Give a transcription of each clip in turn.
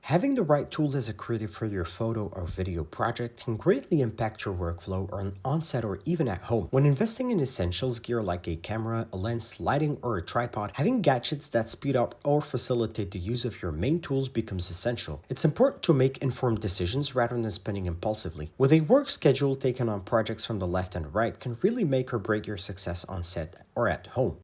Having the right tools as a creative for your photo or video project can greatly impact your workflow on-set or even at home. When investing in essentials gear like a camera, a lens, lighting, or a tripod, having gadgets that speed up or facilitate the use of your main tools becomes essential. It's important to make informed decisions rather than spending impulsively. With a work schedule, taken on projects from the left and right can really make or break your success on set or at home.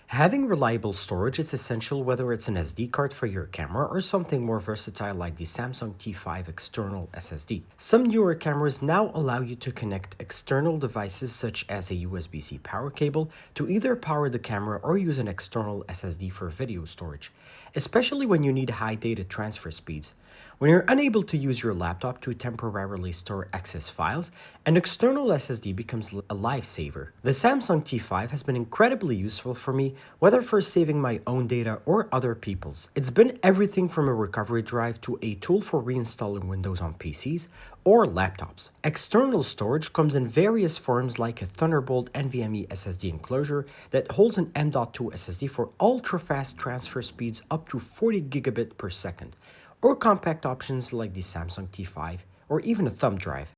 Having reliable storage is essential, whether it's an SD card for your camera or something more versatile like the Samsung T5 external SSD. Some newer cameras now allow you to connect external devices such as a USB-C power cable to either power the camera or use an external SSD for video storage, especially when you need high data transfer speeds. When you're unable to use your laptop to temporarily store excess files, an external SSD becomes a lifesaver. The Samsung T5 has been incredibly useful for me, whether for saving my own data or other people's. It's been everything from a recovery drive to a tool for reinstalling Windows on PCs or laptops. External storage comes in various forms like a Thunderbolt NVMe SSD enclosure that holds an M.2 SSD for ultra-fast transfer speeds up to 40 gigabit per second, or compact options like the Samsung T5 or even a thumb drive.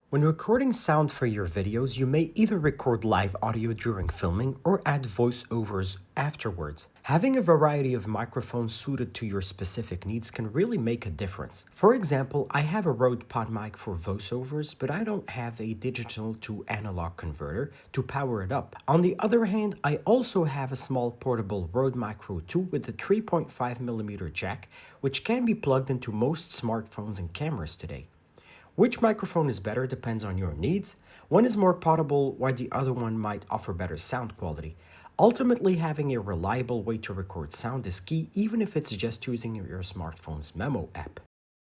When recording sound for your videos, you may either record live audio during filming or add voiceovers afterwards. Having a variety of microphones suited to your specific needs can really make a difference. For example, I have a Rode PodMic for voiceovers, but I don't have a digital to analog converter to power it up. On the other hand, I also have a small portable Rode Micro 2 with a 3.5mm jack, which can be plugged into most smartphones and cameras today. Which microphone is better depends on your needs. One is more portable, while the other one might offer better sound quality. Ultimately, having a reliable way to record sound is key, even if it's just using your smartphone's memo app.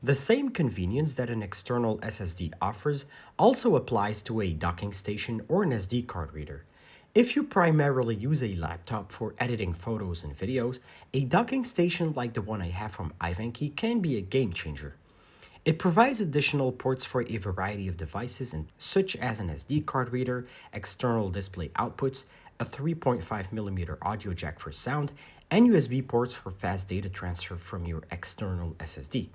The same convenience that an external SSD offers also applies to a docking station or an SD card reader. If you primarily use a laptop for editing photos and videos, a docking station like the one I have from Ivanki can be a game changer. It provides additional ports for a variety of devices, such as an SD card reader, external display outputs, a 3.5mm audio jack for sound, and USB ports for fast data transfer from your external SSD.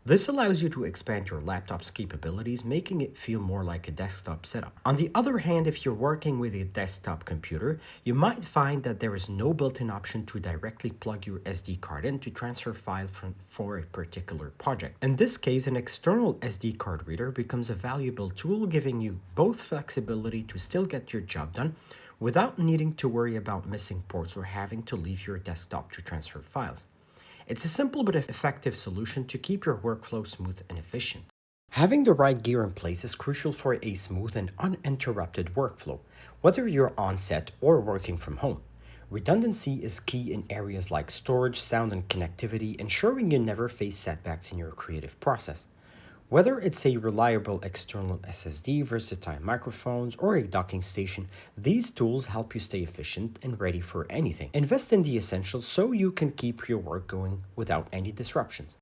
This allows you to expand your laptop's capabilities, making it feel more like a desktop setup. On the other hand, if you're working with a desktop computer, you might find that there is no built-in option to directly plug your SD card in to transfer files for a particular project. In this case, an external SD card reader becomes a valuable tool, giving you both flexibility to still get your job done without needing to worry about missing ports or having to leave your desktop to transfer files. It's a simple but effective solution to keep your workflow smooth and efficient. Having the right gear in place is crucial for a smooth and uninterrupted workflow, whether you're on set or working from home. Redundancy is key in areas like storage, sound, and connectivity, ensuring you never face setbacks in your creative process. Whether it's a reliable external SSD, versatile microphones, or a docking station, these tools help you stay efficient and ready for anything. Invest in the essentials so you can keep your work going without any disruptions.